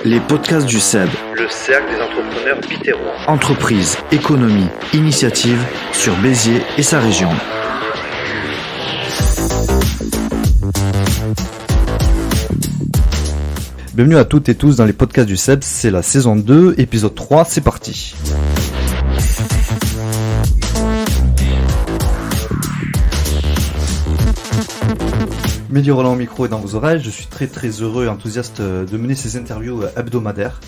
Les podcasts du CEB. Le cercle des entrepreneurs biterrois. Entreprise, économie, initiative sur Béziers et sa région. Bienvenue à toutes et tous dans les podcasts du CEB, c'est la saison 2, épisode 3, c'est parti. Mehdi Roland au micro et dans vos oreilles, je suis très heureux et enthousiaste de mener ces interviews hebdomadaires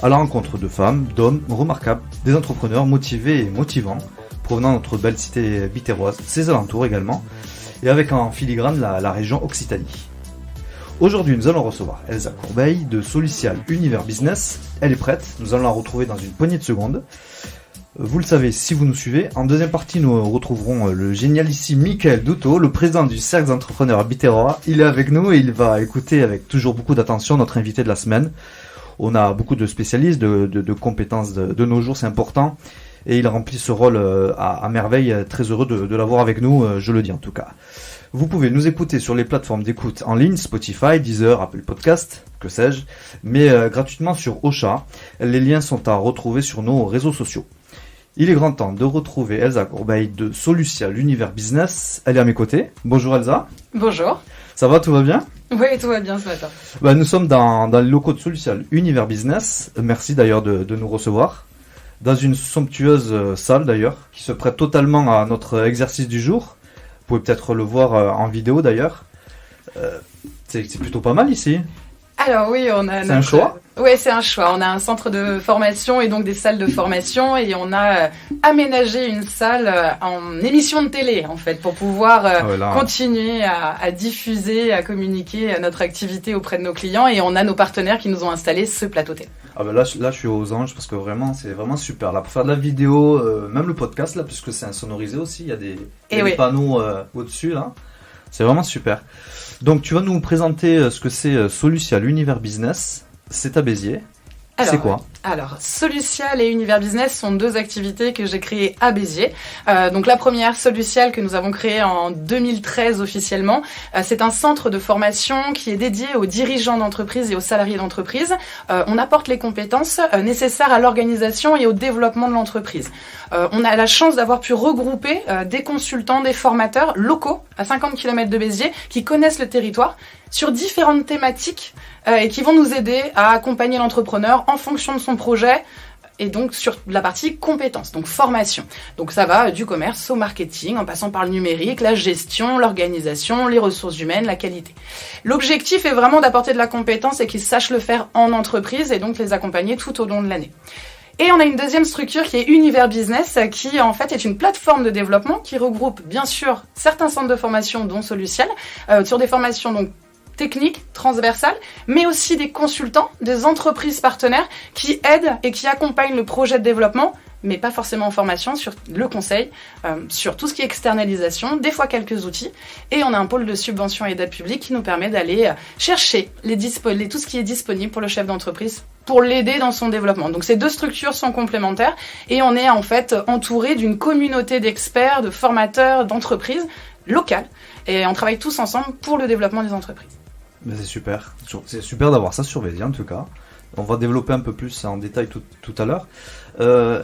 à la rencontre de femmes, d'hommes remarquables, des entrepreneurs motivés et motivants provenant de notre belle cité biterroise, ses alentours également, et avec en filigrane la région Occitanie. Aujourd'hui, nous allons recevoir Elsa Corbeil de Solucial Univers Business. Elle est prête, nous allons la retrouver dans une poignée de secondes. Vous le savez si vous nous suivez. En deuxième partie, nous retrouverons le génialissime Michael Douto, le président du cercle d'entrepreneurs biterrois. Il est avec nous et il va écouter avec toujours beaucoup d'attention notre invité de la semaine. On a beaucoup de spécialistes, de compétences de nos jours, c'est important. Et il remplit ce rôle à merveille. Très heureux de l'avoir avec nous, je le dis en tout cas. Vous pouvez nous écouter sur les plateformes d'écoute en ligne, Spotify, Deezer, Apple Podcast, que sais-je, mais gratuitement sur Ocha. Les liens sont à retrouver sur nos réseaux sociaux. Il est grand temps de retrouver Elsa Corbeil de Solucial Univers Business. Elle est à mes côtés. Bonjour Elsa. Bonjour. Ça va, tout va bien ? Oui, tout va bien ce matin. Nous sommes dans les locaux de Solucial Univers Business. Merci d'ailleurs de nous recevoir. Dans une somptueuse salle d'ailleurs, qui se prête totalement à notre exercice du jour. Vous pouvez peut-être le voir en vidéo d'ailleurs. C'est plutôt pas mal ici. Alors oui, on a... C'est un choix ? Oui, c'est un choix. On a un centre de formation et donc des salles de formation et on a aménagé une salle en émission de télé en fait pour pouvoir continuer à diffuser, à communiquer notre activité auprès de nos clients et on a nos partenaires qui nous ont installé ce plateau télé. Là, je suis aux anges parce que vraiment, c'est vraiment super. Là, pour faire de la vidéo, même le podcast, là, puisque c'est insonorisé aussi, il y a des panneaux au-dessus, là. C'est vraiment super. Donc, tu vas nous présenter ce que c'est Solucial Univers Business. C'est à Béziers. C'est quoi ? Alors, Solucial et Univers Business sont deux activités que j'ai créées à Béziers. Donc la première, Solucial, que nous avons créée en 2013 officiellement, c'est un centre de formation qui est dédié aux dirigeants d'entreprise et aux salariés d'entreprise. On apporte les compétences nécessaires à l'organisation et au développement de l'entreprise. On a la chance d'avoir pu regrouper des consultants, des formateurs locaux à 50 km de Béziers qui connaissent le territoire sur différentes thématiques et qui vont nous aider à accompagner l'entrepreneur en fonction de son projet et donc sur la partie compétences, donc formation. Donc ça va du commerce au marketing en passant par le numérique, la gestion, l'organisation, les ressources humaines, la qualité. L'objectif est vraiment d'apporter de la compétence et qu'ils sachent le faire en entreprise et donc les accompagner tout au long de l'année. Et on a une deuxième structure qui est Univers Business, qui en fait est une plateforme de développement qui regroupe bien sûr certains centres de formation dont Solucial, sur des formations donc techniques, transversales, mais aussi des consultants, des entreprises partenaires qui aident et qui accompagnent le projet de développement, mais pas forcément en formation, sur le conseil, sur tout ce qui est externalisation, des fois quelques outils. Et on a un pôle de subvention et d'aide publique qui nous permet d'aller chercher tout ce qui est disponible pour le chef d'entreprise pour l'aider dans son développement. Donc ces deux structures sont complémentaires et on est en fait entouré d'une communauté d'experts, de formateurs, d'entreprises locales. Et on travaille tous ensemble pour le développement des entreprises. Mais c'est super d'avoir ça sur Béziers en tout cas. On va développer un peu plus en détail tout à l'heure.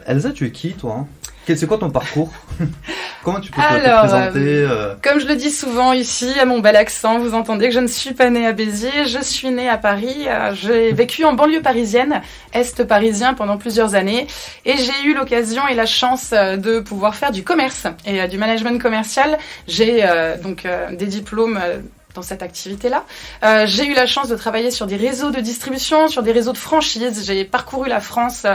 Elsa, tu es qui toi ? C'est quoi ton parcours ? Comment tu peux te présenter Comme je le dis souvent ici, à mon bel accent, vous entendez que je ne suis pas née à Béziers, je suis née à Paris. J'ai vécu en banlieue parisienne, est parisien pendant plusieurs années. Et j'ai eu l'occasion et la chance de pouvoir faire du commerce et du management commercial. J'ai des diplômes dans cette activité-là. J'ai eu la chance de travailler sur des réseaux de distribution, sur des réseaux de franchise. J'ai parcouru la France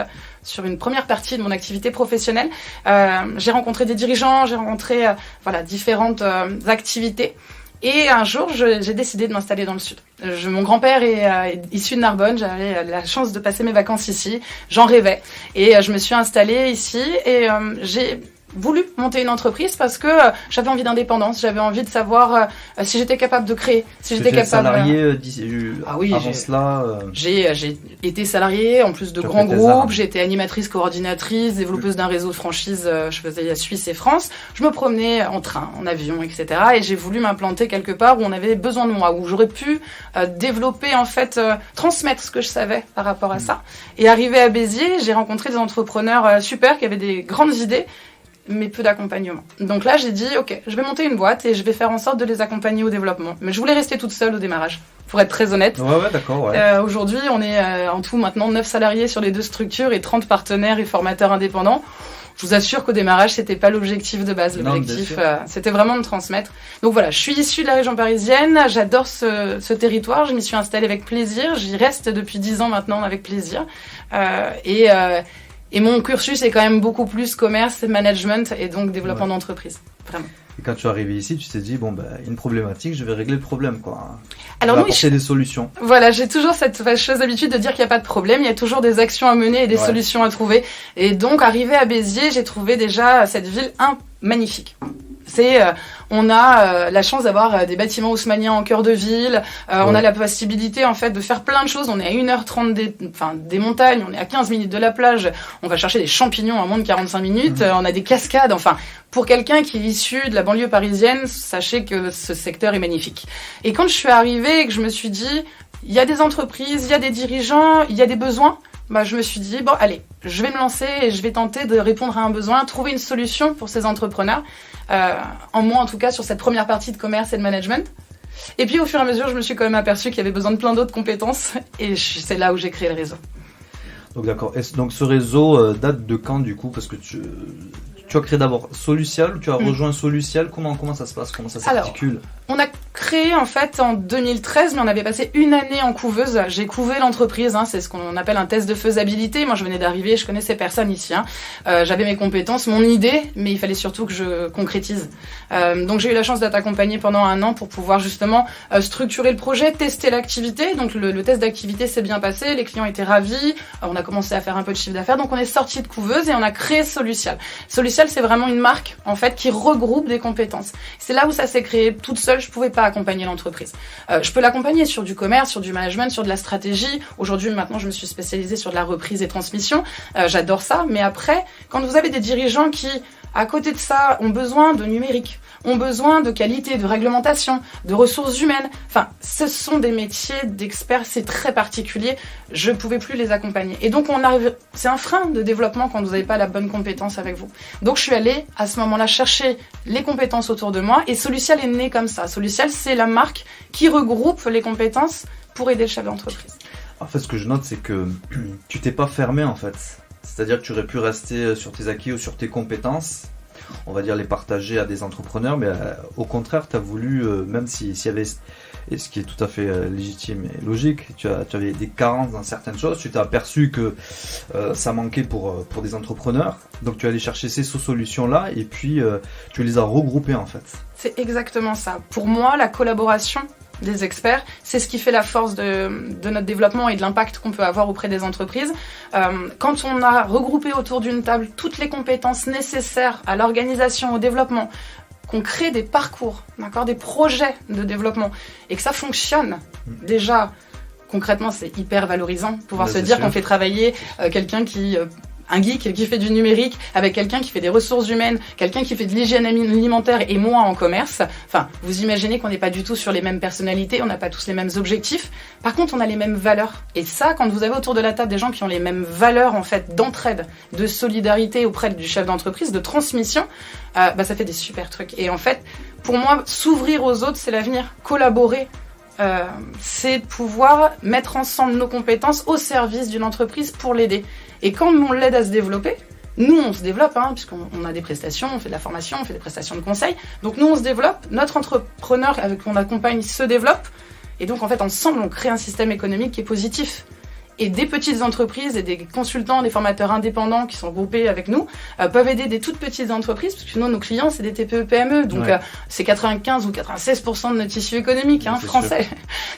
sur une première partie de mon activité professionnelle. J'ai rencontré des dirigeants, j'ai rencontré différentes activités. Et un jour, j'ai décidé de m'installer dans le sud. Mon grand-père est issu de Narbonne, j'avais la chance de passer mes vacances ici, j'en rêvais. Et je me suis installée ici et j'ai voulu monter une entreprise parce que j'avais envie d'indépendance, j'avais envie de savoir si j'étais capable de créer, si j'étais capable. Salarié Ah oui, avant cela. J'ai été salariée en plus de grands groupes, j'ai été animatrice, coordinatrice, développeuse d'un réseau de franchise, je faisais la Suisse et France. Je me promenais en train, en avion, etc. Et j'ai voulu m'implanter quelque part où on avait besoin de moi, où j'aurais pu développer, en fait, transmettre ce que je savais par rapport à ça. Et arrivé à Béziers, j'ai rencontré des entrepreneurs super qui avaient des grandes idées, mais peu d'accompagnement. Donc là, j'ai dit, ok, je vais monter une boîte et je vais faire en sorte de les accompagner au développement. Mais je voulais rester toute seule au démarrage, pour être très honnête. Ouais, d'accord, ouais. Aujourd'hui, on est en tout maintenant 9 salariés sur les 2 structures et 30 partenaires et formateurs indépendants. Je vous assure qu'au démarrage, c'était pas l'objectif de base. L'objectif, c'était vraiment de transmettre. Donc voilà, je suis issue de la région parisienne, j'adore ce territoire, je m'y suis installée avec plaisir, j'y reste depuis 10 ans maintenant avec plaisir. Et mon cursus est quand même beaucoup plus commerce, management et donc développement d'entreprise. Vraiment. Et quand tu es arrivé ici, tu t'es dit, bon, une problématique, je vais régler le problème, quoi. Alors je vais apporter des solutions. Voilà, j'ai toujours cette fâcheuse habitude de dire qu'il n'y a pas de problème, il y a toujours des actions à mener et des solutions à trouver. Et donc, arrivé à Béziers, j'ai trouvé déjà cette ville magnifique. On a la chance d'avoir des bâtiments haussmanniens en cœur de ville. On a la possibilité en fait de faire plein de choses. On est à 1h30 des montagnes, on est à 15 minutes de la plage. On va chercher des champignons en moins de 45 minutes. On a des cascades. Enfin, pour quelqu'un qui est issu de la banlieue parisienne, sachez que ce secteur est magnifique. Et quand je suis arrivée et que je me suis dit, il y a des entreprises, il y a des dirigeants, il y a des besoins. Je me suis dit, bon, allez, je vais me lancer et je vais tenter de répondre à un besoin, trouver une solution pour ces entrepreneurs, en moi en tout cas sur cette première partie de commerce et de management. Et puis au fur et à mesure, je me suis quand même aperçue qu'il y avait besoin de plein d'autres compétences et c'est là où j'ai créé le réseau. Donc d'accord, donc ce réseau date de quand du coup? Parce que tu as créé d'abord Solucial, tu as rejoint Solucial, comment ça se passe, comment ça s'articule? On a créé en fait en 2013, mais on avait passé une année en couveuse. J'ai couvé l'entreprise, c'est ce qu'on appelle un test de faisabilité. Moi, je venais d'arriver, je connaissais personne ici. J'avais mes compétences, mon idée, mais il fallait surtout que je concrétise. Donc, j'ai eu la chance d'être accompagnée pendant 1 an pour pouvoir justement structurer le projet, tester l'activité. Donc, le test d'activité s'est bien passé, les clients étaient ravis. On a commencé à faire un peu de chiffre d'affaires. Donc, on est sorti de couveuse et on a créé Solucial. Solucial, c'est vraiment une marque en fait qui regroupe des compétences. C'est là où ça s'est créé toute seule. Je pouvais pas accompagner l'entreprise. Je peux l'accompagner sur du commerce, sur du management, sur de la stratégie. Aujourd'hui, maintenant, je me suis spécialisée sur de la reprise et transmission. J'adore ça. Mais après, quand vous avez des dirigeants qui, à côté de ça, ont besoin de numérique, ont besoin de qualité, de réglementation, de ressources humaines. Enfin, ce sont des métiers d'experts, c'est très particulier. Je ne pouvais plus les accompagner. Et donc, c'est un frein de développement quand vous n'avez pas la bonne compétence avec vous. Donc, je suis allée à ce moment-là chercher les compétences autour de moi et Solucial est né comme ça. Solucial, c'est la marque qui regroupe les compétences pour aider le chef d'entreprise. En fait, ce que je note, c'est que tu t'es pas fermé en fait. C'est-à-dire que tu aurais pu rester sur tes acquis ou sur tes compétences, on va dire les partager à des entrepreneurs, mais au contraire, tu as voulu, même s'il y avait, et ce qui est tout à fait légitime et logique, tu avais des carences dans certaines choses, tu t'es aperçu que ça manquait pour des entrepreneurs, donc tu es allé chercher ces solutions-là et puis tu les as regroupées en fait. C'est exactement ça. Pour moi, la collaboration des experts, c'est ce qui fait la force de notre développement et de l'impact qu'on peut avoir auprès des entreprises. Quand on a regroupé autour d'une table toutes les compétences nécessaires à l'organisation, au développement, qu'on crée des parcours, d'accord, des projets de développement et que ça fonctionne, déjà, concrètement, c'est hyper valorisant. Pouvoir se dire qu'on fait travailler quelqu'un qui... un geek qui fait du numérique avec quelqu'un qui fait des ressources humaines, quelqu'un qui fait de l'hygiène alimentaire et moi en commerce. Enfin, vous imaginez qu'on n'est pas du tout sur les mêmes personnalités, on n'a pas tous les mêmes objectifs. Par contre, on a les mêmes valeurs. Et ça, quand vous avez autour de la table des gens qui ont les mêmes valeurs en fait d'entraide, de solidarité auprès du chef d'entreprise, de transmission, ça fait des super trucs. Et en fait, pour moi, s'ouvrir aux autres, c'est l'avenir. Collaborer, c'est pouvoir mettre ensemble nos compétences au service d'une entreprise pour l'aider. Et quand on l'aide à se développer, nous on se développe, puisqu'on a des prestations, on fait de la formation, on fait des prestations de conseil. Donc nous on se développe, notre entrepreneur avec qui on accompagne se développe. Et donc en fait ensemble on crée un système économique qui est positif. Et des petites entreprises et des consultants, des formateurs indépendants qui sont groupés avec nous peuvent aider des toutes petites entreprises, parce que nous, nos clients, c'est des TPE-PME, donc c'est 95 ou 96% de notre tissu économique français.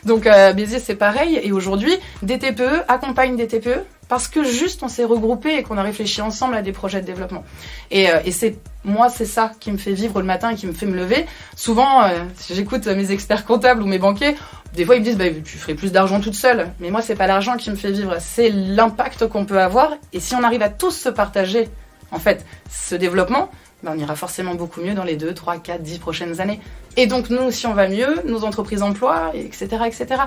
Donc Béziers, c'est pareil. Et aujourd'hui, des TPE accompagnent des TPE parce que juste on s'est regroupés et qu'on a réfléchi ensemble à des projets de développement. Et c'est ça qui me fait vivre le matin et qui me fait me lever. Souvent, si j'écoute mes experts comptables ou mes banquiers, des fois ils me disent tu ferais plus d'argent toute seule. Mais moi, c'est pas l'argent qui me fait vivre, c'est l'impact qu'on peut avoir. Et si on arrive à tous se partager, en fait, ce développement, on ira forcément beaucoup mieux dans les 2, 3, 4, 10 prochaines années. Et donc nous, si on va mieux, nos entreprises emploient, etc., etc.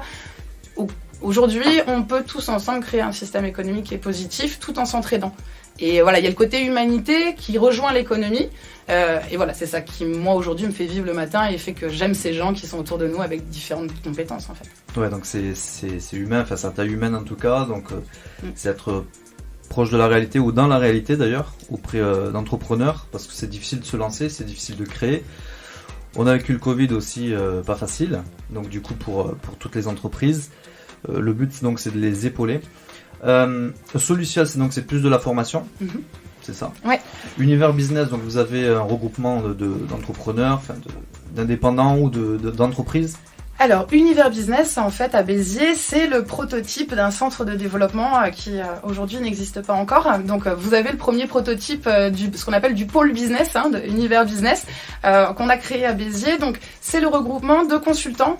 Aujourd'hui, on peut tous ensemble créer un système économique qui est positif tout en s'entraidant. Et voilà, il y a le côté humanité qui rejoint l'économie. Et voilà, c'est ça qui, moi, aujourd'hui, me fait vivre le matin et fait que j'aime ces gens qui sont autour de nous avec différentes compétences, en fait. Ouais, donc c'est humain, enfin, c'est un taille humaine en tout cas. Donc, c'est être proche de la réalité ou dans la réalité d'ailleurs, auprès d'entrepreneurs, parce que c'est difficile de se lancer, c'est difficile de créer. On a vécu le Covid aussi, pas facile. Donc, du coup, pour toutes les entreprises, le but, donc, c'est de les épauler. Solucial, c'est plus de la formation, c'est ça. Ouais. Univers Business, donc vous avez un regroupement d'entrepreneurs, d'indépendants ou d'entreprises. Alors, Univers Business, en fait, à Béziers, c'est le prototype d'un centre de développement qui aujourd'hui n'existe pas encore. Donc, vous avez le premier prototype ce qu'on appelle du pôle business, de Univers Business, qu'on a créé à Béziers. Donc, c'est le regroupement de consultants,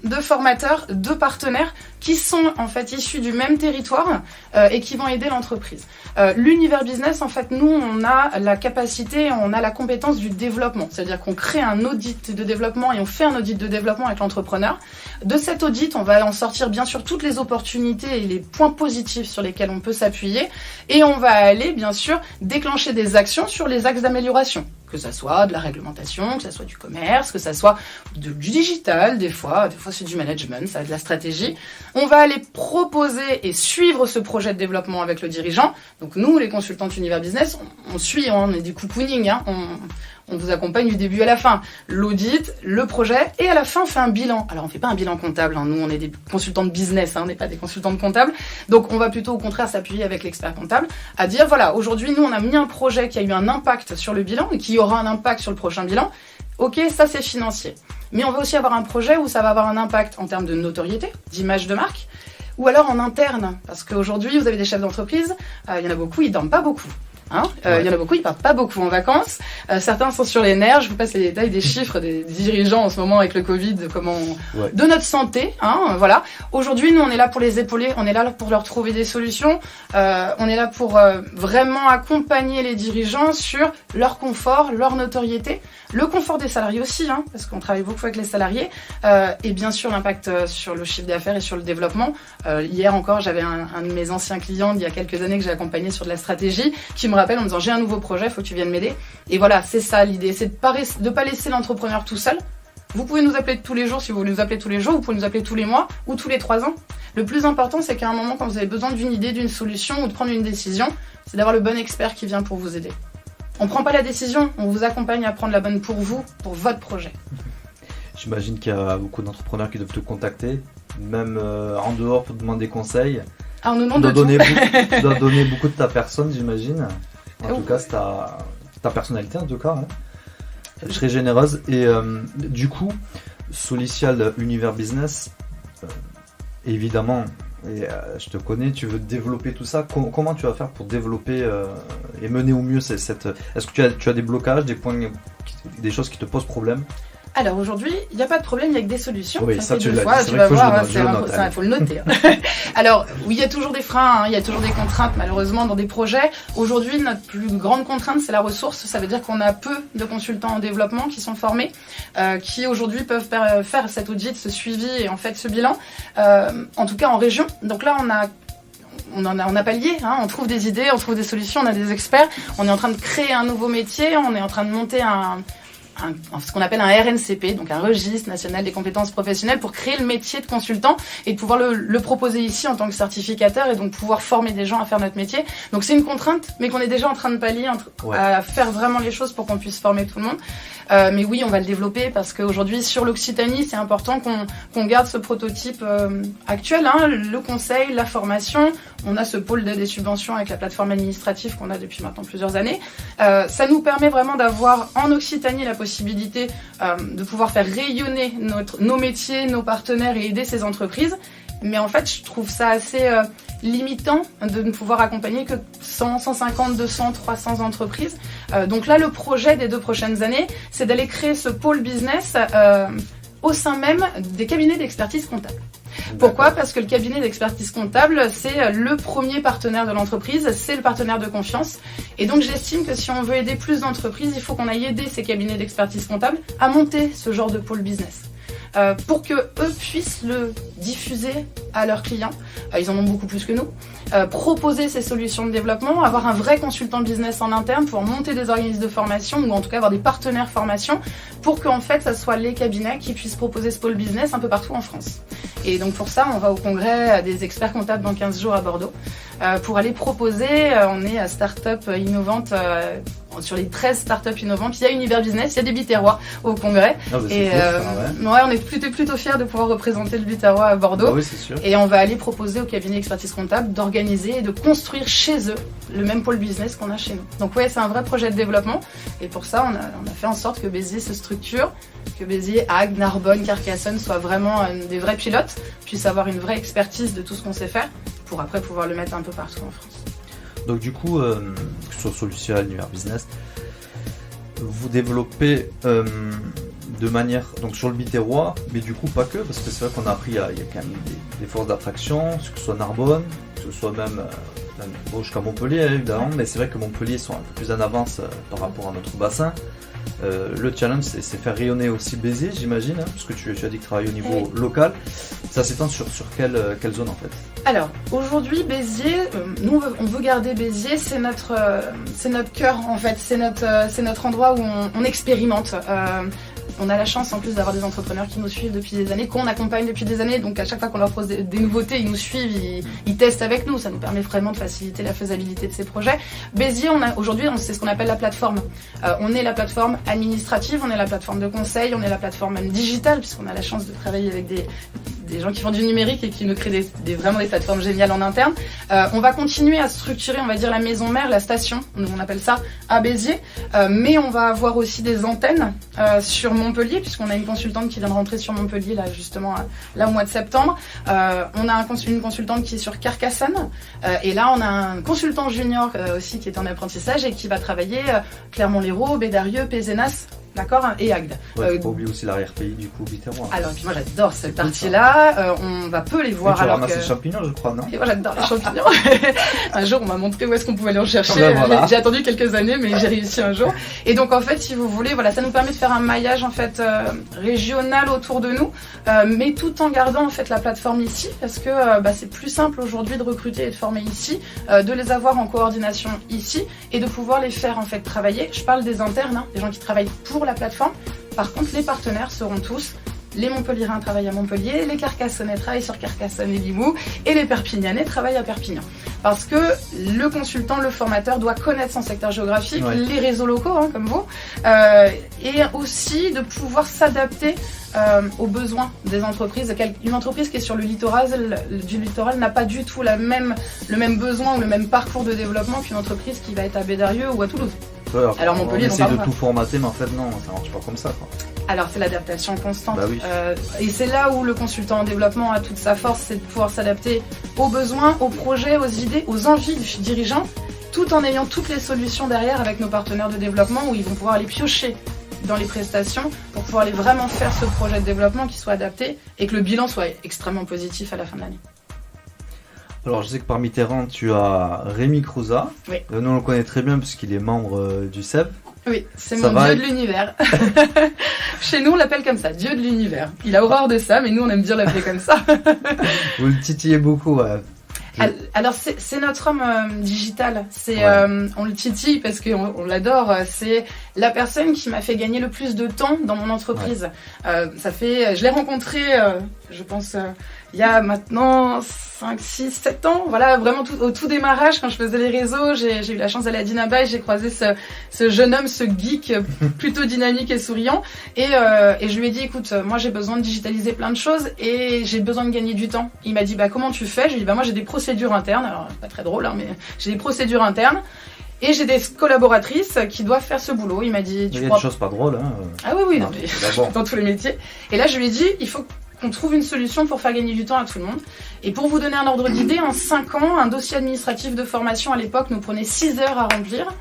de formateurs, de partenaires qui sont en fait issus du même territoire et qui vont aider l'entreprise. L'univers business, en fait, nous, on a la capacité, on a la compétence du développement. C'est-à-dire qu'on crée un audit de développement et on fait un audit de développement avec l'entrepreneur. De cet audit, on va en sortir bien sûr toutes les opportunités et les points positifs sur lesquels on peut s'appuyer. Et on va aller, bien sûr, déclencher des actions sur les axes d'amélioration. Que ça soit de la réglementation, que ça soit du commerce, que ça soit du digital, des fois c'est du management, ça a de la stratégie. On va aller proposer et suivre ce projet de développement avec le dirigeant. Donc nous, les consultants d'Univers Business, on suit, on est du cocooning, on vous accompagne du début à la fin. L'audit, le projet, et à la fin, on fait un bilan. Alors, on fait pas un bilan comptable, nous, on est des consultants de business, on n'est pas des consultants de comptable. Donc, on va plutôt, au contraire, s'appuyer avec l'expert comptable à dire, voilà, aujourd'hui, nous, on a mis un projet qui a eu un impact sur le bilan et qui aura un impact sur le prochain bilan. Ok, ça, c'est financier. Mais on va aussi avoir un projet où ça va avoir un impact en termes de notoriété, d'image de marque, ou alors en interne. Parce qu'aujourd'hui, vous avez des chefs d'entreprise, il y en a beaucoup, ils dorment pas beaucoup. Il y en a beaucoup, ils partent pas beaucoup en vacances. Certains sont sur les nerfs. Je vous passe les détails des chiffres des dirigeants en ce moment avec le Covid, de notre santé. Voilà. Aujourd'hui, nous, on est là pour les épauler. On est là pour leur trouver des solutions. On est là pour vraiment accompagner les dirigeants sur leur confort, leur notoriété, le confort des salariés aussi, parce qu'on travaille beaucoup avec les salariés, et bien sûr l'impact sur le chiffre d'affaires et sur le développement. Hier encore, j'avais un de mes anciens clients d'il y a quelques années que j'ai accompagné sur de la stratégie, qui me rappelle en me disant j'ai un nouveau projet, faut que tu viennes m'aider. Et voilà, c'est ça l'idée, c'est de pas laisser l'entrepreneur tout seul. Vous pouvez nous appeler tous les jours si vous voulez nous appeler tous les jours, vous pouvez nous appeler tous les mois ou tous les 3 ans. Le plus important, c'est qu'à un moment, quand vous avez besoin d'une idée, d'une solution ou de prendre une décision, c'est d'avoir le bon expert qui vient pour vous aider. On prend pas la décision, on vous accompagne à prendre la bonne pour vous, pour votre projet. J'imagine qu'il y a beaucoup d'entrepreneurs qui doivent te contacter, même en dehors pour demander conseil. On nous demande de Tu dois donner beaucoup de ta personne, j'imagine. En tout cas, c'est ta personnalité, en tout cas. Très généreuse. Et du coup, Solucial Univers Business, évidemment, et je te connais, tu veux développer tout ça. Comment tu vas faire pour développer et mener au mieux cette... Est-ce que tu as des blocages, des choses qui te posent problème? Alors aujourd'hui, il n'y a pas de problème, il n'y a que des solutions. Oui, ça tu l'as dit, tu vas voir, il faut le noter. Alors oui, il y a toujours des freins, il y a toujours des contraintes malheureusement dans des projets. Aujourd'hui, notre plus grande contrainte, c'est la ressource. Ça veut dire qu'on a peu de consultants en développement qui sont formés, qui aujourd'hui peuvent faire cet audit, ce suivi et en fait ce bilan, en tout cas en région. Donc là, on a pallié, on trouve des idées, on trouve des solutions, on a des experts. On est en train de créer un nouveau métier, on est en train de monter un ce qu'on appelle un RNCP, donc un registre national des compétences professionnelles, pour créer le métier de consultant et de pouvoir le proposer ici en tant que certificateur et donc pouvoir former des gens à faire notre métier. Donc c'est une contrainte, mais qu'on est déjà en train de pallier, à faire vraiment les choses pour qu'on puisse former tout le monde. Mais oui, on va le développer parce qu'aujourd'hui, sur l'Occitanie, c'est important qu'on garde ce prototype actuel, hein, le conseil, la formation. On a ce pôle d'aide et subventions avec la plateforme administrative qu'on a depuis maintenant plusieurs années. Ça nous permet vraiment d'avoir en Occitanie la possibilité de pouvoir faire rayonner nos métiers, nos partenaires et aider ces entreprises. Mais en fait, je trouve ça assez limitant de ne pouvoir accompagner que 100, 150, 200, 300 entreprises. Donc là, le projet des 2 prochaines années, c'est d'aller créer ce pôle business au sein même des cabinets d'expertise comptable. Pourquoi ? Parce que le cabinet d'expertise comptable, c'est le premier partenaire de l'entreprise, c'est le partenaire de confiance. Et donc j'estime que si on veut aider plus d'entreprises, il faut qu'on aille aider ces cabinets d'expertise comptable à monter ce genre de pôle business. Pour que eux puissent le diffuser à leurs clients. Ils en ont beaucoup plus que nous. Proposer ces solutions de développement, avoir un vrai consultant business en interne pour monter des organismes de formation ou en tout cas avoir des partenaires formation pour qu'en fait, ça soit les cabinets qui puissent proposer ce pôle business un peu partout en France. Et donc pour ça, on va au congrès des experts comptables dans 15 jours à Bordeaux pour aller proposer, on est à Start-up Innovante, sur les 13 startups innovantes, il y a Univers Business, il y a des Biterrois au congrès. Ah bah et on est plutôt fiers de pouvoir représenter le Biterrois à Bordeaux. Ah oui, c'est sûr. Et on va aller proposer au cabinet expertise comptable d'organiser et de construire chez eux le même pôle business qu'on a chez nous. Donc ouais, c'est un vrai projet de développement. Et pour ça, on a fait en sorte que Béziers se structure, que Béziers, Agde, Narbonne, Carcassonne soient vraiment des vrais pilotes, puissent avoir une vraie expertise de tout ce qu'on sait faire, pour après pouvoir le mettre un peu partout en France. Donc du coup, que ce soit Solutia, Univers Business, vous développez de manière, donc sur le Biterrois, mais du coup pas que, parce que c'est vrai qu'on a appris, il y a quand même des forces d'attraction, que ce soit Narbonne, que ce soit même jusqu'à Montpellier évidemment, mais c'est vrai que Montpellier sont un peu plus en avance par rapport à notre bassin. Le challenge, c'est faire rayonner aussi Béziers, j'imagine, hein, parce que tu as dit que tu travailles au niveau local. Ça s'étend sur quelle zone en fait ? Alors, aujourd'hui, Béziers, nous on veut garder Béziers, c'est notre cœur en fait, c'est notre endroit où on expérimente. On a la chance en plus d'avoir des entrepreneurs qui nous suivent depuis des années, qu'on accompagne depuis des années, donc à chaque fois qu'on leur pose des nouveautés, ils nous suivent, ils testent avec nous, ça nous permet vraiment de faciliter la faisabilité de ces projets. Béziers, aujourd'hui, c'est ce qu'on appelle la plateforme. On est la plateforme administrative, on est la plateforme de conseil, on est la plateforme même digitale, puisqu'on a la chance de travailler avec des gens qui font du numérique et qui nous créent vraiment des plateformes géniales en interne. On va continuer à structurer, on va dire, la maison mère, la station, on appelle ça, à Béziers, mais on va avoir aussi des antennes sur Montpellier, puisqu'on a une consultante qui vient de rentrer sur Montpellier, là, justement, là, au mois de septembre. On a une consultante qui est sur Carcassonne, et là, on a un consultant junior aussi qui est en apprentissage et qui va travailler Clermont-Lérault, Bédarieux, Pézenas, d'accord, et Agde. Ouais, faut pas oublier aussi l'arrière-pays du coup Biterrois. Alors, puis moi j'adore cette partie-là, on va peu les voir. Tu ramasses les champignons, je crois, non ? Et moi j'adore les champignons. Un jour on m'a montré où est-ce qu'on pouvait aller en chercher. Voilà. J'ai attendu quelques années, mais j'ai réussi un jour. Et donc en fait, si vous voulez, voilà, ça nous permet de faire un maillage en fait régional autour de nous, mais tout en gardant en fait la plateforme ici, parce que c'est plus simple aujourd'hui de recruter et de former ici, de les avoir en coordination ici et de pouvoir les faire en fait travailler. Je parle des internes, hein, des gens qui travaillent pour la plateforme. Par contre, les partenaires seront tous les Montpelliérains travaillent à Montpellier, les Carcassonnais travaillent sur Carcassonne et Limoux, et les Perpignanais travaillent à Perpignan. Parce que le consultant, le formateur doit connaître son secteur géographique, les réseaux locaux, hein, comme vous, et aussi de pouvoir s'adapter aux besoins des entreprises. Une entreprise qui est sur le littoral n'a pas du tout le même besoin ou le même parcours de développement qu'une entreprise qui va être à Bédarieux ou à Toulouse. Alors Montpellier, on essaie de tout formater, mais en fait non, ça marche pas comme ça, quoi. Alors c'est l'adaptation constante. Bah oui. Et c'est là où le consultant en développement a toute sa force, c'est de pouvoir s'adapter aux besoins, aux projets, aux idées, aux envies du dirigeant, tout en ayant toutes les solutions derrière avec nos partenaires de développement où ils vont pouvoir aller piocher dans les prestations pour pouvoir aller vraiment faire ce projet de développement qui soit adapté et que le bilan soit extrêmement positif à la fin de l'année. Alors je sais que parmi tes rangs, tu as Rémi Crouzat. Oui. Nous on le connaît très bien puisqu'il est membre du CEB. Oui, c'est mon dieu de l'univers. Chez nous, on l'appelle comme ça, dieu de l'univers. Il a horreur de ça, mais nous, on aime bien l'appeler comme ça. Vous le titillez beaucoup, ouais. Alors c'est notre homme digital. On le titille parce qu'on l'adore. C'est la personne qui m'a fait gagner le plus de temps dans mon entreprise. Je l'ai rencontré, je pense, il y a maintenant 5, 6, 7 ans. Voilà, vraiment au tout démarrage, quand je faisais les réseaux, j'ai eu la chance d'aller à Dynaba et j'ai croisé ce jeune homme, ce geek plutôt dynamique et souriant. Et je lui ai dit, écoute, moi j'ai besoin de digitaliser plein de choses et j'ai besoin de gagner du temps. Il m'a dit, comment tu fais? Je lui ai dit, moi j'ai des procédures internes. Alors, pas très drôle, mais j'ai des procédures internes. Et j'ai des collaboratrices qui doivent faire ce boulot. Il m'a dit... Il y a des choses pas drôles. Hein. Ah oui, non, mais dans tous les métiers. Et là, je lui ai dit, il faut qu'on trouve une solution pour faire gagner du temps à tout le monde. Et pour vous donner un ordre d'idée, en 5 ans, un dossier administratif de formation à l'époque nous prenait 6 heures à remplir.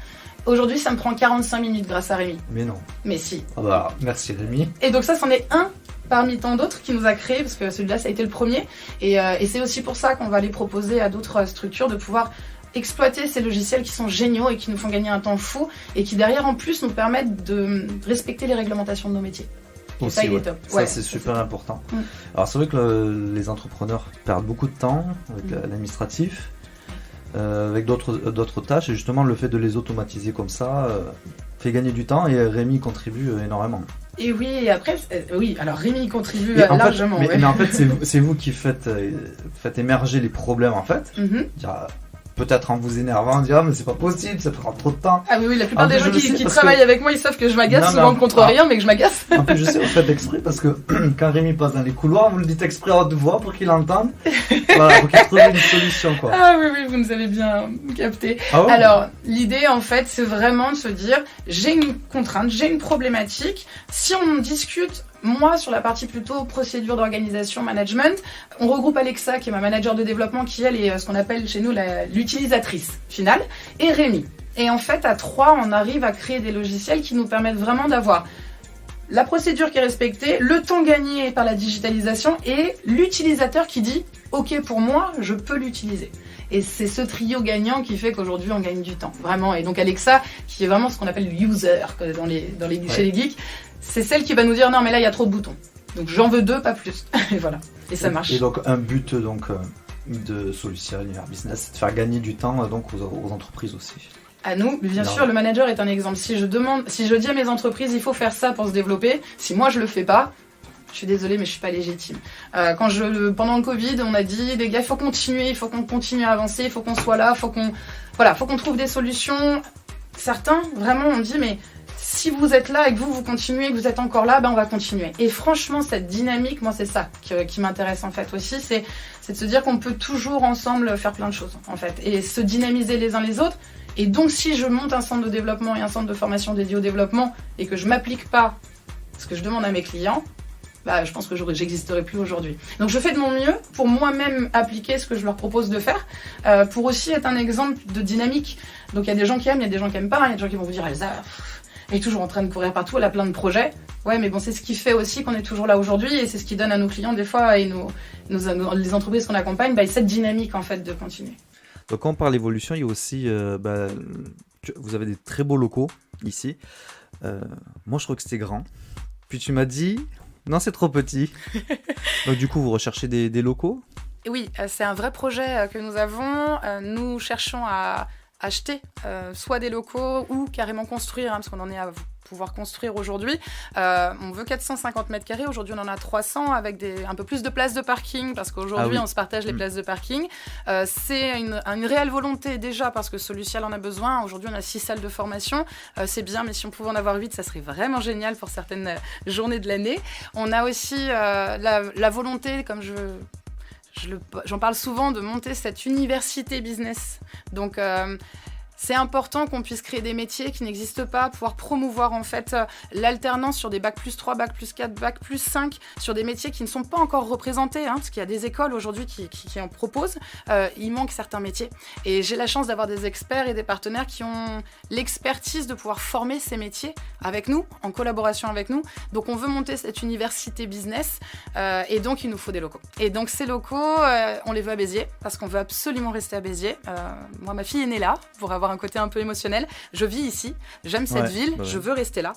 Aujourd'hui, ça me prend 45 minutes grâce à Rémi. Mais non. Mais si. Ah bah, merci Rémi. Et donc ça, c'en est un parmi tant d'autres qui nous a créé, parce que celui-là, ça a été le premier. Et c'est aussi pour ça qu'on va aller proposer à d'autres structures de pouvoir exploiter ces logiciels qui sont géniaux et qui nous font gagner un temps fou et qui derrière en plus nous permettent de respecter les réglementations de nos métiers. Et aussi, ça, il est top. Ça, c'est super important. Alors c'est vrai que les entrepreneurs perdent beaucoup de temps avec l'administratif, avec d'autres tâches, et justement le fait de les automatiser comme ça fait gagner du temps, et Rémi contribue énormément. Et oui, et après, alors Rémi contribue largement. Mais en fait, c'est vous qui faites émerger les problèmes en fait. Peut-être en vous énervant, en disant mais c'est pas possible, ça prend trop de temps. Ah oui, la plupart des gens qui travaillent avec moi, ils savent que je m'agace souvent contre rien, mais que je m'agace. En plus, je sais, vous faites exprès parce que quand Rémi passe dans les couloirs, vous le dites exprès à haute voix pour qu'il entende. Voilà, pour qu'il trouve une solution, quoi. Ah oui, vous nous avez bien capté. Ah ouais. Alors, l'idée, en fait, c'est vraiment de se dire, j'ai une contrainte, j'ai une problématique. Si on discute, moi, sur la partie plutôt procédure d'organisation, management, on regroupe Alexa, qui est ma manager de développement, qui elle est ce qu'on appelle chez nous l'utilisatrice finale, et Rémi. Et en fait, à 3, on arrive à créer des logiciels qui nous permettent vraiment d'avoir la procédure qui est respectée, le temps gagné par la digitalisation et l'utilisateur qui dit « Ok, pour moi, je peux l'utiliser ». Et c'est ce trio gagnant qui fait qu'aujourd'hui, on gagne du temps, vraiment. Et donc Alexa, qui est vraiment ce qu'on appelle le user chez les geeks, c'est celle qui va nous dire non mais là il y a trop de boutons. Donc j'en veux 2, pas plus. Et voilà. Et ça marche. Et donc un but de Solutia Univers Business, c'est de faire gagner du temps aux entreprises aussi. À nous, bien sûr, le manager est un exemple. Si je dis à mes entreprises il faut faire ça pour se développer, si moi je le fais pas, je suis désolée mais je suis pas légitime. Pendant le Covid, on a dit les gars, il faut qu'on continue à avancer, il faut qu'on soit là, faut qu'on trouve des solutions. Certains vraiment ont dit mais si vous êtes là et que vous continuez, que vous êtes encore là, on va continuer. Et franchement, cette dynamique, moi, c'est ça qui m'intéresse en fait aussi, c'est de se dire qu'on peut toujours ensemble faire plein de choses en fait, et se dynamiser les uns les autres. Et donc, si je monte un centre de développement et un centre de formation dédié au développement et que je m'applique pas ce que je demande à mes clients, je pense que j'existerai plus aujourd'hui. Donc, je fais de mon mieux pour moi-même appliquer ce que je leur propose de faire, pour aussi être un exemple de dynamique. Donc, il y a des gens qui aiment, il y a des gens qui aiment pas, il y a des gens qui vont vous dire Elsa, elle est toujours en train de courir partout, elle a plein de projets. Ouais, mais bon, c'est ce qui fait aussi qu'on est toujours là aujourd'hui et c'est ce qui donne à nos clients des fois et les entreprises qu'on accompagne, cette dynamique en fait de continuer. Donc quand on parle d'évolution, il y a aussi, vous avez des très beaux locaux ici. Moi, je trouve que c'était grand. Puis tu m'as dit, non, c'est trop petit. Donc du coup, vous recherchez des locaux ? Oui, c'est un vrai projet que nous avons. Nous cherchons à acheter soit des locaux ou carrément construire, parce qu'on en est à pouvoir construire aujourd'hui. On veut 450 mètres carrés, aujourd'hui on en a 300 avec un peu plus de places de parking parce qu'aujourd'hui on se partage les places de parking. C'est une réelle volonté déjà parce que Solutia en a besoin. Aujourd'hui on a 6 salles de formation, c'est bien, mais si on pouvait en avoir 8, ça serait vraiment génial pour certaines journées de l'année. On a aussi la volonté, comme j'en parle souvent, de monter cette université business. Donc, c'est important qu'on puisse créer des métiers qui n'existent pas, pouvoir promouvoir en fait l'alternance sur des bac plus 3, bac plus 4, bac plus 5, sur des métiers qui ne sont pas encore représentés, parce qu'il y a des écoles aujourd'hui qui en proposent. Il manque certains métiers. Et j'ai la chance d'avoir des experts et des partenaires qui ont l'expertise de pouvoir former ces métiers avec nous, en collaboration avec nous. Donc on veut monter cette université business et donc il nous faut des locaux. Et donc ces locaux, on les veut à Béziers parce qu'on veut absolument rester à Béziers. Moi, ma fille est née là pour avoir un côté un peu émotionnel. Je vis ici, j'aime cette ville, je veux rester là.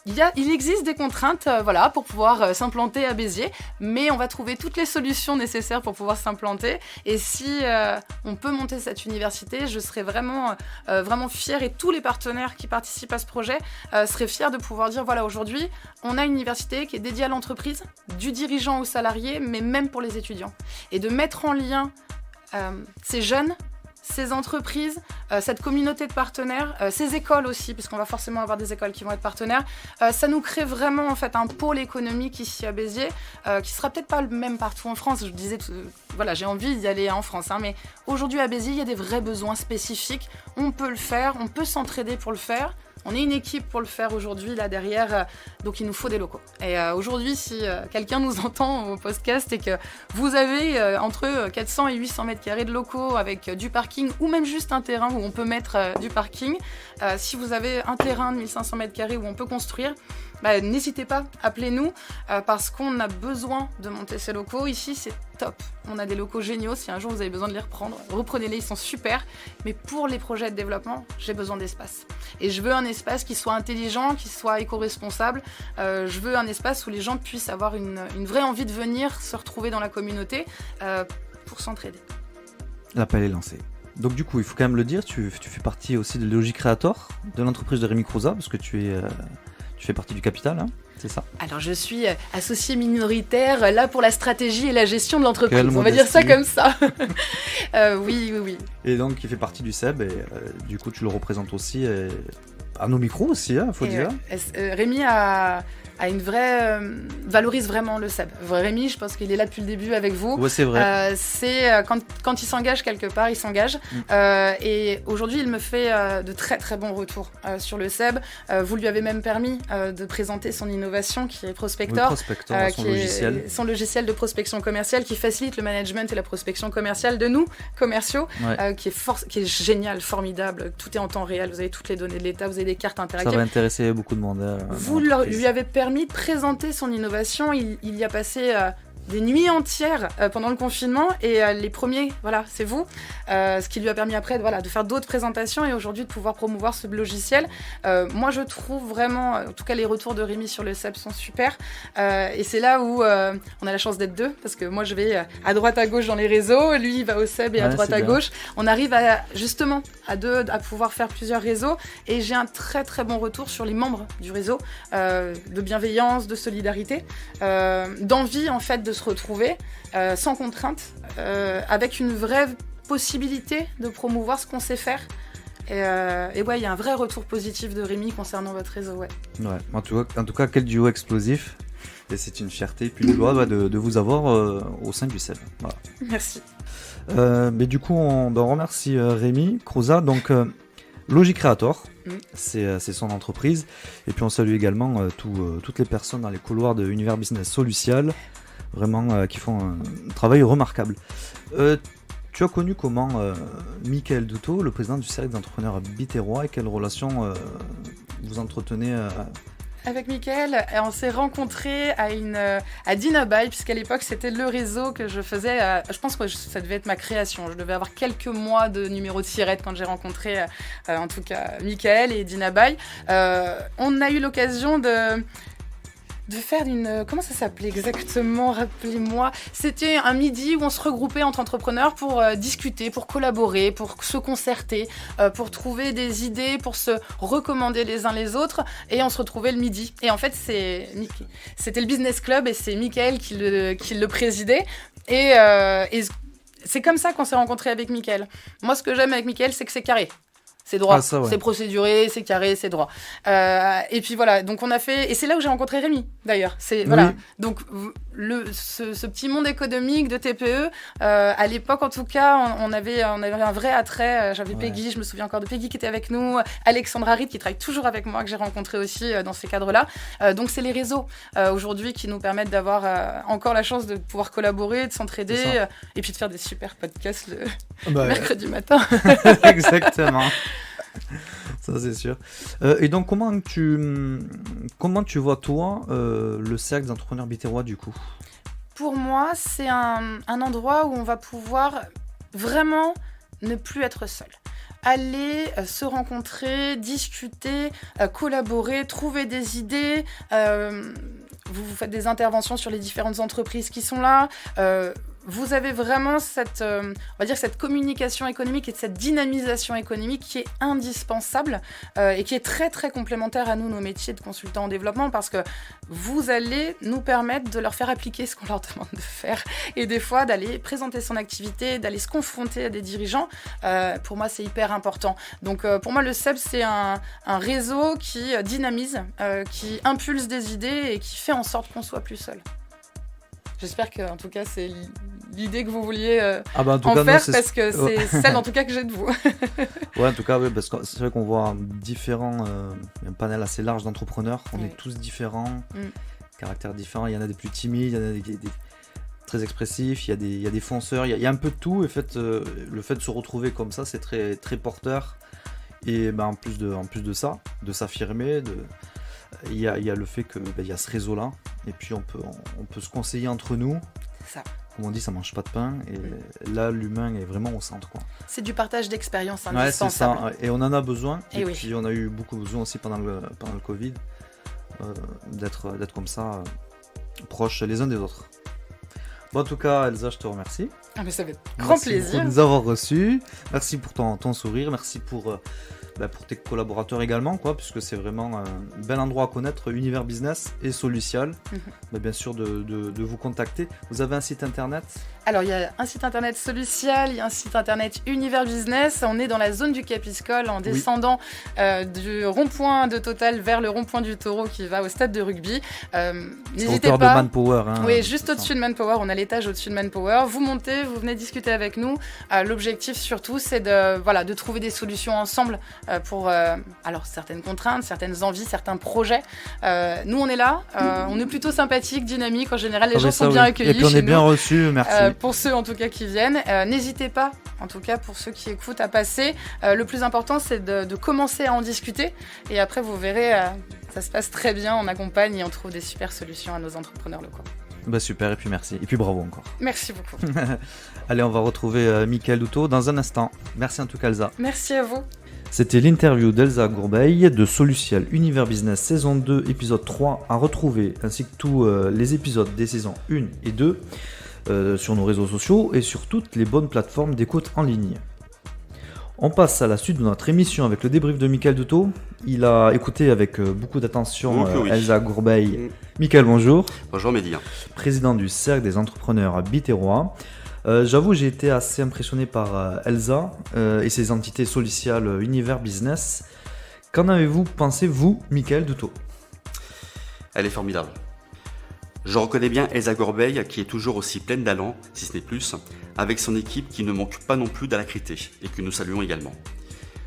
il existe des contraintes voilà, pour pouvoir s'implanter à Béziers, mais on va trouver toutes les solutions nécessaires pour pouvoir s'implanter. Et si on peut monter cette université, je serais vraiment fière, et tous les partenaires qui participent à ce projet seraient fiers de pouvoir dire, voilà, aujourd'hui, on a une université qui est dédiée à l'entreprise, du dirigeant au salarié, mais même pour les étudiants. Et de mettre en lien ces jeunes, ces entreprises, cette communauté de partenaires, ces écoles aussi, puisqu'on va forcément avoir des écoles qui vont être partenaires, ça nous crée vraiment en fait un pôle économique ici à Béziers, qui sera peut-être pas le même partout en France. Je disais, voilà, j'ai envie d'y aller en France, hein, mais aujourd'hui à Béziers, il y a des vrais besoins spécifiques. On peut le faire, on peut s'entraider pour le faire. On est une équipe pour le faire aujourd'hui, là derrière, donc il nous faut des locaux. Et aujourd'hui, si quelqu'un nous entend au podcast et que vous avez entre 400 et 800 mètres carrés de locaux avec du parking, ou même juste un terrain où on peut mettre du parking, si vous avez un terrain de 1500 mètres carrés où on peut construire, n'hésitez pas, appelez-nous, parce qu'on a besoin de monter ces locaux. Ici, c'est top. On a des locaux géniaux. Si un jour vous avez besoin de les reprendre, reprenez-les, ils sont super. Mais pour les projets de développement, j'ai besoin d'espace. Et je veux un espace qui soit intelligent, qui soit éco-responsable. Je veux un espace où les gens puissent avoir une vraie envie de venir se retrouver dans la communauté pour s'entraider. L'appel est lancé. Donc du coup, il faut quand même le dire, tu fais partie aussi de Logicreator, de l'entreprise de Rémi Croza, parce que tu fais partie du capital, hein, c'est ça? Alors je suis associée minoritaire là pour la stratégie et la gestion de l'entreprise, Quelle on va dire ça modestie. comme ça. Oui. Et donc, il fait partie du SEB, et du coup, tu le représentes aussi à nos micros aussi, hein, faut dire. Rémi valorise vraiment le SEB. Rémi, je pense qu'il est là depuis le début avec vous. Ouais, c'est vrai. Quand il s'engage quelque part, il s'engage. Et aujourd'hui, il me fait de très très bons retours sur le SEB. Vous lui avez même permis de présenter son innovation qui est Prospector. Oui, Prospector, son logiciel. Son logiciel de prospection commerciale qui facilite le management et la prospection commerciale de nous, commerciaux, qui est génial, formidable. Tout est en temps réel. Vous avez toutes les données de l'État, vous avez des cartes interactives. Ça va intéresser beaucoup de monde. Vous lui avez permis de présenter son innovation. Il y a passé des nuits entières pendant le confinement, et les premiers, voilà, c'est vous. Ce qui lui a permis après de faire d'autres présentations, et aujourd'hui de pouvoir promouvoir ce logiciel. Moi, je trouve vraiment, en tout cas les retours de Rémi sur le SEB sont super. Et c'est là où on a la chance d'être deux, parce que moi je vais à droite à gauche dans les réseaux, lui il va au SEB et à droite à gauche. On arrive justement à deux à pouvoir faire plusieurs réseaux, et j'ai un très très bon retour sur les membres du réseau, de bienveillance, de solidarité, d'envie en fait de se retrouver sans contrainte, avec une vraie possibilité de promouvoir ce qu'on sait faire. Et ouais, il y a un vrai retour positif de Rémi concernant votre réseau. Ouais. En tout cas, quel duo explosif. Et c'est une fierté, puis une joie de vous avoir au sein du SEB. Voilà. Merci. Mais du coup, on remercie Rémi Croza. Donc, Logicreator, c'est son entreprise. Et puis on salue également toutes les personnes dans les couloirs de Univers Business Solucial, vraiment qui font un travail remarquable. Tu as connu comment Michael Douto, le président du cercle d'entrepreneurs Biterrois, et quelle relation vous entretenez Avec Michael, on s'est rencontrés à Dinaby, puisqu'à l'époque c'était le réseau que je faisais. Je pense que ça devait être ma création. Je devais avoir quelques mois de numéro de sirette quand j'ai rencontré, en tout cas, Michael et Dinaby. On a eu l'occasion de faire comment ça s'appelait exactement, rappelez-moi. C'était un midi où on se regroupait entre entrepreneurs pour discuter, pour collaborer, pour se concerter, pour trouver des idées, pour se recommander les uns les autres, et on se retrouvait le midi. Et en fait, c'était le business club, et c'est Michael qui le présidait, et c'est comme ça qu'on s'est rencontrés avec Michael. Moi, ce que j'aime avec Michael, c'est que c'est carré. C'est droit, c'est procéduré, c'est carré, c'est droit. Et puis voilà, donc on a fait... Et c'est là où j'ai rencontré Rémi, d'ailleurs. Voilà. Donc ce petit monde économique de TPE, à l'époque en tout cas, on avait un vrai attrait. J'avais Peggy, je me souviens encore de Peggy qui était avec nous, Alexandra Ritt qui travaille toujours avec moi, que j'ai rencontré aussi dans ces cadres-là. Donc c'est les réseaux aujourd'hui qui nous permettent d'avoir encore la chance de pouvoir collaborer, de s'entraider, et puis de faire des super podcasts le mercredi matin. Exactement. Ça c'est sûr. Et donc comment tu vois toi le cercle d'entrepreneurs biterrois du coup? Pour moi, c'est un endroit où on va pouvoir vraiment ne plus être seul. aller se rencontrer, discuter, collaborer, trouver des idées. Vous faites des interventions sur les différentes entreprises qui sont là. Vous avez vraiment cette communication économique et cette dynamisation économique qui est indispensable et qui est très très complémentaire à nous, nos métiers de consultants en développement, parce que vous allez nous permettre de leur faire appliquer ce qu'on leur demande de faire et des fois d'aller présenter son activité, d'aller se confronter à des dirigeants. Pour moi, c'est hyper important. Donc pour moi, le CEB, c'est un réseau qui dynamise, qui impulse des idées et qui fait en sorte qu'on soit plus seul. J'espère que, en tout cas, c'est l'idée que vous vouliez parce que c'est celle, en tout cas, que j'ai de vous. Ouais, en tout cas, oui, parce que c'est vrai qu'on voit un panel assez large d'entrepreneurs. On est tous différents, caractères différents. Il y en a des plus timides, il y en a des très expressifs, il y a des fonceurs, il y a un peu de tout. Et le fait de se retrouver comme ça, c'est très, très porteur. Et en plus de ça, de s'affirmer, il y a le fait que il y a ce réseau-là, et puis on peut se conseiller entre nous. C'est ça. Comme on dit, ça mange pas de pain, et là l'humain est vraiment au centre, quoi. C'est du partage d'expérience Ouais, indispensable. c'est ça, et on en a besoin. Et puis on a eu beaucoup besoin aussi pendant le Covid d'être comme ça, proches les uns des autres. Bon, en tout cas, Elsa, je te remercie. Mais ça fait grand plaisir. Merci pour nous avoir reçus. Merci pour ton sourire. Merci pour tes collaborateurs également, puisque c'est vraiment un bel endroit à connaître, Univers Business et Solucial. Bien sûr, de vous contacter. Vous avez un site internet ? Alors, il y a un site internet Solucial, il y a un site internet Univers Business. On est dans la zone du Capiscole en descendant du rond-point de Total vers le rond-point du Taureau qui va au stade de rugby. N'hésitez pas. De Manpower. Oui, juste au-dessus de Manpower. On a l'étage au-dessus de Manpower. Vous montez, vous venez discuter avec nous. L'objectif surtout, c'est de trouver des solutions ensemble pour certaines contraintes, certaines envies, certains projets. Nous, on est là. On est plutôt sympathique, dynamique. En général, les gens sont bien accueillis. Et puis on est bien reçus, merci. Pour ceux en tout cas qui viennent, n'hésitez pas, en tout cas pour ceux qui écoutent, à passer. Le plus important, c'est de commencer à en discuter. Et après, vous verrez, ça se passe très bien. On accompagne et on trouve des super solutions à nos entrepreneurs locaux. Super, et puis merci. Et puis bravo encore. Merci beaucoup. Allez, on va retrouver Mickaël Douto dans un instant. Merci en tout cas, Elsa. Merci à vous. C'était l'interview d'Elsa Gourbeil de Solucial Univers Business saison 2, épisode 3, à retrouver, ainsi que tous les épisodes des saisons 1 et 2 sur nos réseaux sociaux et sur toutes les bonnes plateformes d'écoute en ligne. On passe à la suite de notre émission avec le débrief de Mickaël Douto. Il a écouté avec beaucoup d'attention Elsa Gourbeil. Mickaël, bonjour. Bonjour Mehdi. Président du Cercle des entrepreneurs biterrois. J'avoue, j'ai été assez impressionné par Elsa et ses entités Solucial Univers Business. Qu'en avez-vous pensé, vous, Mickaël Douto ? Elle est formidable. Je reconnais bien Elsa Gourbeil, qui est toujours aussi pleine d'allant, si ce n'est plus, avec son équipe qui ne manque pas non plus d'alacrité, et que nous saluons également.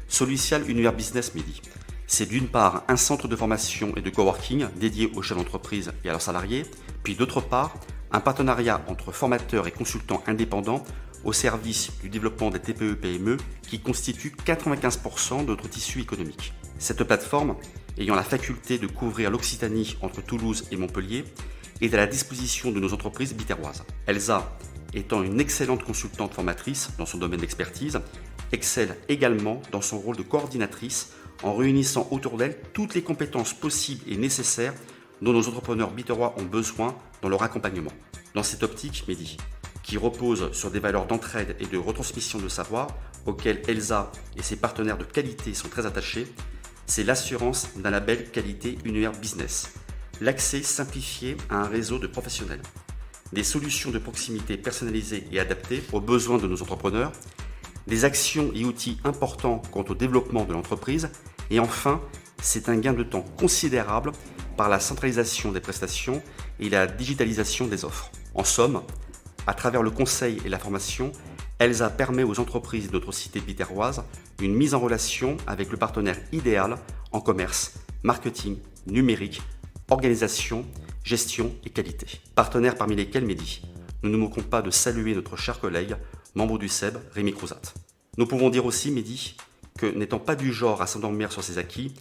Solucial Univers Business Mehdi, c'est d'une part un centre de formation et de coworking dédié aux chefs d'entreprise et à leurs salariés, puis d'autre part, un partenariat entre formateurs et consultants indépendants au service du développement des TPE-PME qui constitue 95% de notre tissu économique. Cette plateforme, ayant la faculté de couvrir l'Occitanie entre Toulouse et Montpellier, est à la disposition de nos entreprises biterroises. Elsa, étant une excellente consultante formatrice dans son domaine d'expertise, excelle également dans son rôle de coordinatrice en réunissant autour d'elle toutes les compétences possibles et nécessaires dont nos entrepreneurs biterrois ont besoin dans leur accompagnement. Dans cette optique, Mehdi, qui repose sur des valeurs d'entraide et de retransmission de savoir auxquelles Elsa et ses partenaires de qualité sont très attachés, c'est l'assurance d'un label qualité Univers Business, l'accès simplifié à un réseau de professionnels, des solutions de proximité personnalisées et adaptées aux besoins de nos entrepreneurs, des actions et outils importants quant au développement de l'entreprise, et enfin, c'est un gain de temps considérable par la centralisation des prestations et la digitalisation des offres. En somme, à travers le conseil et la formation, Elsa permet aux entreprises de notre cité biterroise une mise en relation avec le partenaire idéal en commerce, marketing, numérique, organisation, gestion et qualité. Partenaires parmi lesquels, Mehdi, nous ne manquons pas de saluer notre cher collègue, membre du CEB, Rémi Crouzat. Nous pouvons dire aussi, Mehdi, que n'étant pas du genre à s'endormir sur ses acquis,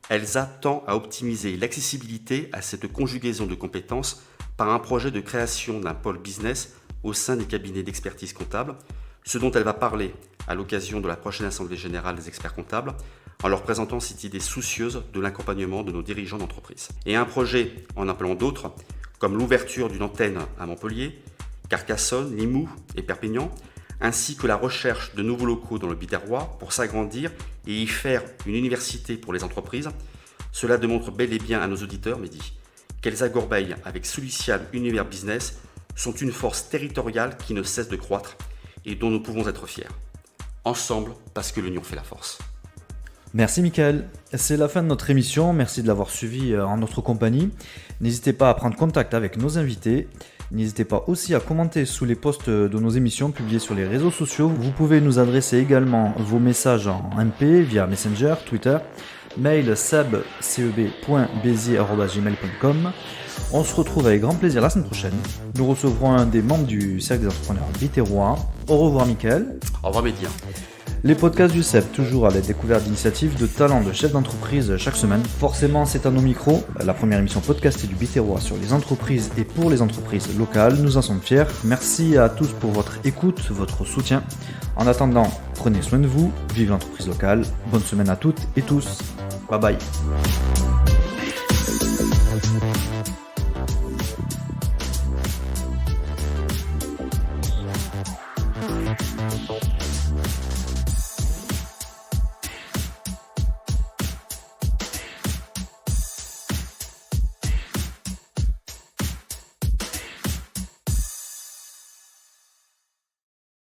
Elsa tend à optimiser l'accessibilité à cette conjugaison de compétences par un projet de création d'un pôle business au sein des cabinets d'expertise comptable, ce dont elle va parler à l'occasion de la prochaine Assemblée Générale des experts comptables en leur présentant cette idée soucieuse de l'accompagnement de nos dirigeants d'entreprise. Et un projet en appelant d'autres, comme l'ouverture d'une antenne à Montpellier, Carcassonne, Limoux et Perpignan, ainsi que la recherche de nouveaux locaux dans le Biterrois pour s'agrandir et y faire une université pour les entreprises. Cela démontre bel et bien à nos auditeurs, Mehdi, qu'Elsa Corbeil avec Solucial Univers Business sont une force territoriale qui ne cesse de croître et dont nous pouvons être fiers. Ensemble, parce que l'union fait la force. Merci Mickaël, c'est la fin de notre émission, merci de l'avoir suivi en notre compagnie. N'hésitez pas à prendre contact avec nos invités, n'hésitez pas aussi à commenter sous les posts de nos émissions publiées sur les réseaux sociaux. Vous pouvez nous adresser également vos messages en MP via Messenger, Twitter, mail ceb.bezier@gmail.com. On se retrouve avec grand plaisir la semaine prochaine. Nous recevrons un des membres du Cercle des entrepreneurs Biterrois. Au revoir Mickaël. Au revoir Mehdi. Les podcasts du CEP, toujours à la découverte d'initiatives de talents de chefs d'entreprise chaque semaine. Forcément, c'est à nos micros, la première émission podcastée du Biterrois sur les entreprises et pour les entreprises locales. Nous en sommes fiers. Merci à tous pour votre écoute, votre soutien. En attendant, prenez soin de vous, vive l'entreprise locale. Bonne semaine à toutes et tous. Bye bye.